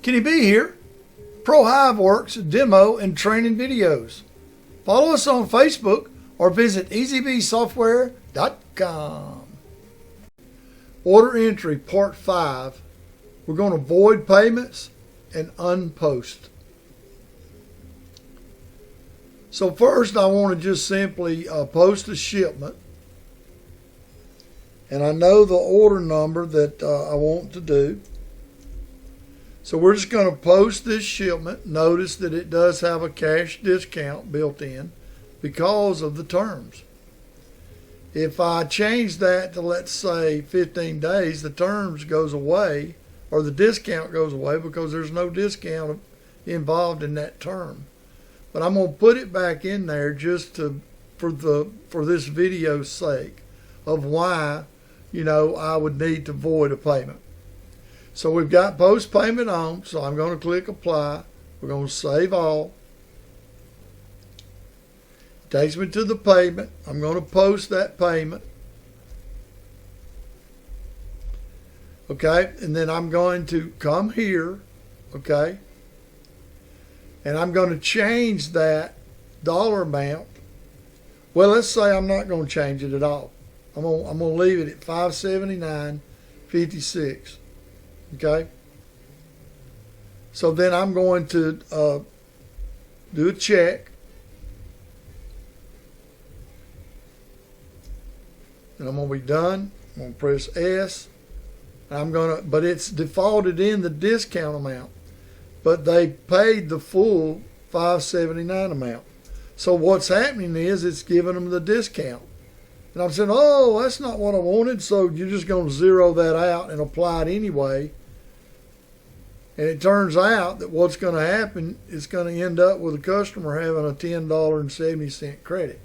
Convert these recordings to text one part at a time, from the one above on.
Can he be here? Pro HiveWorks demo and training videos. Follow us on Facebook or visit easybsoftware.com. Order entry part 5. We're going to void payments and unpost. So first I want to just simply post a shipment. And I know the order number that I want to do. So we're just going to post this shipment. Notice that it does have a cash discount built in because of the terms. If I change that to, let's say, 15 days, the terms goes away, or the discount goes away because there's no discount involved in that term. But I'm going to put it back in there just for this video's sake of why, I would need to void a payment. So we've got post payment on, so I'm going to click apply. We're going to save all. It takes me to the payment. I'm going to post that payment. Okay, and then I'm going to come here, okay, and I'm going to change that dollar amount. Well, let's say I'm not going to change it at all. I'm going to leave it at $579.56. Okay. So then I'm going to do a check. And I'm going to be done. I'm going to press S. But it's defaulted in the discount amount. But they paid the full $579 amount. So what's happening is it's giving them the discount. And I'm saying, oh, that's not what I wanted. So you're just going to zero that out and apply it anyway. And it turns out that what's going to happen is going to end up with a customer having a $10.70 credit.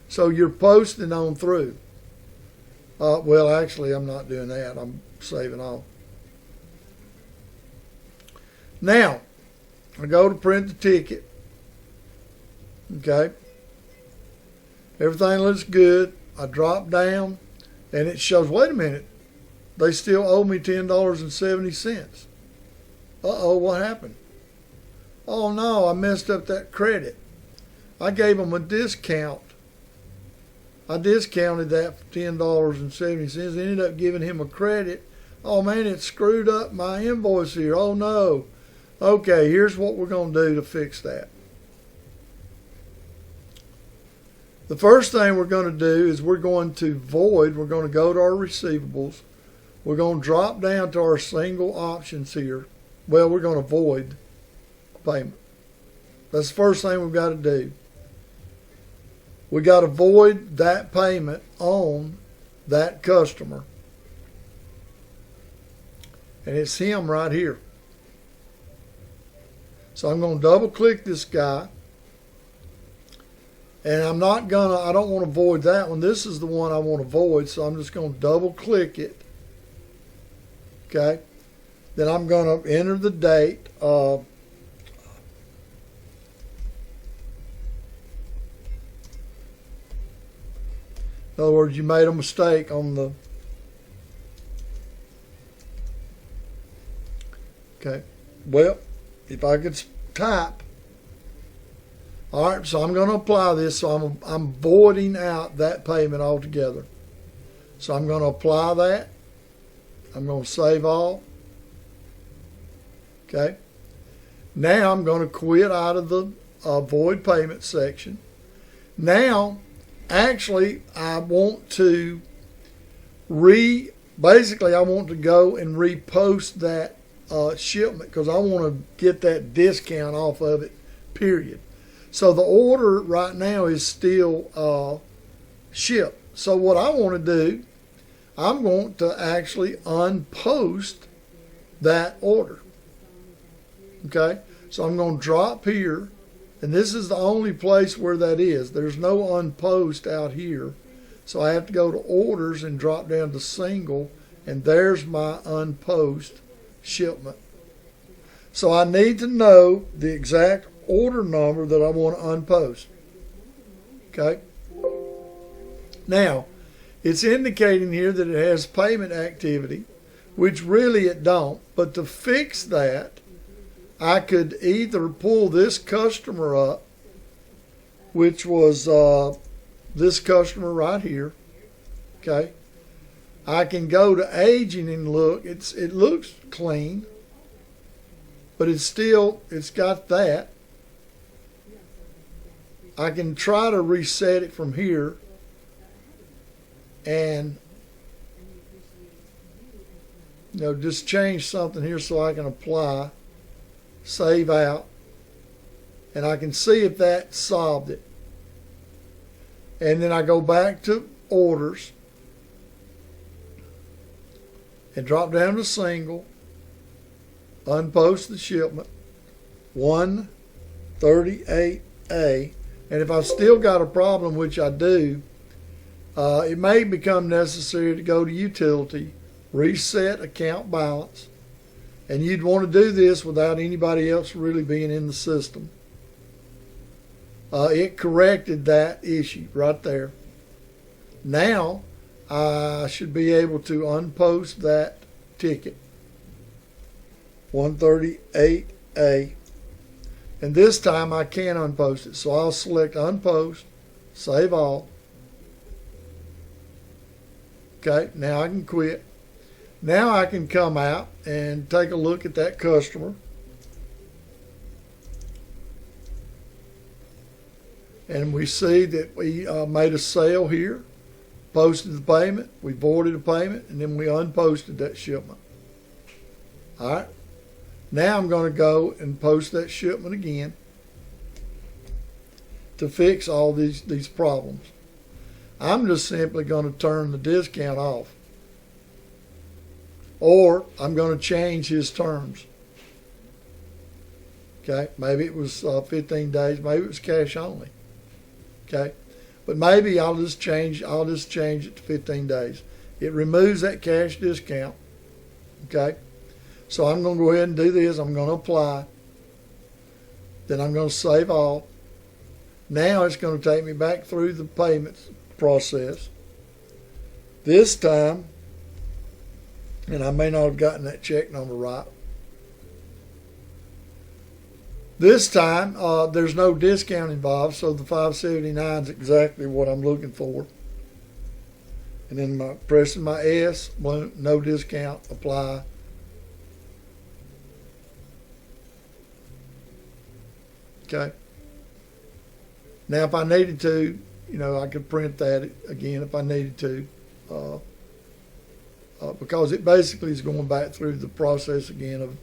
So you're posting on through. Well, actually, I'm not doing that. I'm saving all. Now, I go to print the ticket. Okay. Everything looks good. I drop down, and it shows, wait a minute, they still owe me $10.70. Uh-oh, what happened? Oh, no, I messed up that credit. I gave them a discount. I discounted that for $10.70, ended up giving him a credit. Oh, man, it screwed up my invoice here. Oh, no. Okay, here's what we're going to do to fix that. The first thing we're going to do is we're going to void. We're going to go to our receivables. We're going to drop down to our single options here. Well, we're going to void payment. That's the first thing we've got to do. We got to void that payment on that customer. And it's him right here. So I'm going to double click this guy. And I don't want to void that one. This is the one I want to void, so I'm just going to double click it. Okay. Then I'm going to enter the date. In other words, you made a mistake on the... Okay. Well, if I could type... All right, so I'm going to apply this. So I'm voiding out that payment altogether. So I'm going to apply that. I'm going to save all. Okay. Now I'm going to quit out of the void payment section. Now, actually, I want to basically I want to go and repost that shipment because I want to get that discount off of it, period. So the order right now is still shipped. So what I want to do, I'm going to actually unpost that order. Okay, so I'm going to drop here, and this is the only place where that is. There's no unpost out here. So I have to go to orders and drop down to single, and there's my unpost shipment. So I need to know the exact order number that I want to unpost. Okay. Now, it's indicating here that it has payment activity, which really it don't. But to fix that, I could either pull this customer up, which was this customer right here. Okay. I can go to aging and look. It looks clean, but it's got that. I can try to reset it from here and just change something here so I can apply, save out, and I can see if that solved it. And then I go back to orders and drop down to single, unpost the shipment, 138A. And if I've still got a problem, which I do, it may become necessary to go to utility, reset account balance, and you'd want to do this without anybody else really being in the system. It corrected that issue right there. Now I should be able to unpost that ticket, 138A, and this time I can unpost it. So I'll select unpost, save all. Okay, now I can quit. Now I can come out and take a look at that customer. And we see that we made a sale here, posted the payment, we voided a payment, and then we unposted that shipment. All right. Now I'm going to go and post that shipment again to fix all these problems. I'm just simply going to turn the discount off. Or I'm going to change his terms. Okay, maybe it was 15 days, maybe it was cash only. Okay, but maybe I'll just change it to 15 days. It removes that cash discount. Okay, so I'm going to go ahead and do this. I'm going to apply. Then I'm going to save all. Now it's going to take me back through the payments process. This time, and I may not have gotten that check number right. This time, there's no discount involved, so the $579 is exactly what I'm looking for. And then pressing my S, no discount, apply. Okay. Now, if I needed to, I could print that again if I needed to. Because it basically is going back through the process again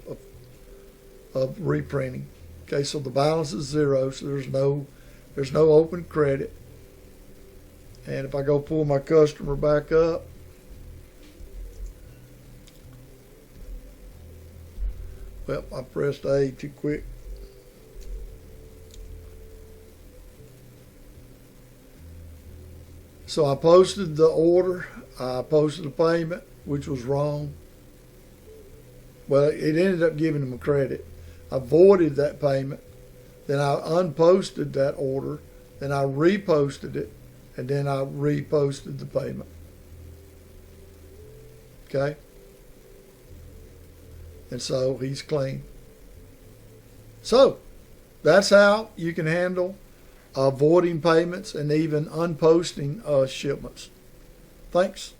of reprinting. Okay, so the balance is zero, so there's no open credit. And if I go pull my customer back up, well, I pressed A too quick. So I posted the order, I posted the payment, which was wrong. Well, it ended up giving them a credit. I voided that payment, then I unposted that order, then I reposted it, and then I reposted the payment. Okay? And so he's clean. So that's how you can handle voiding payments and even unposting shipments. Thanks.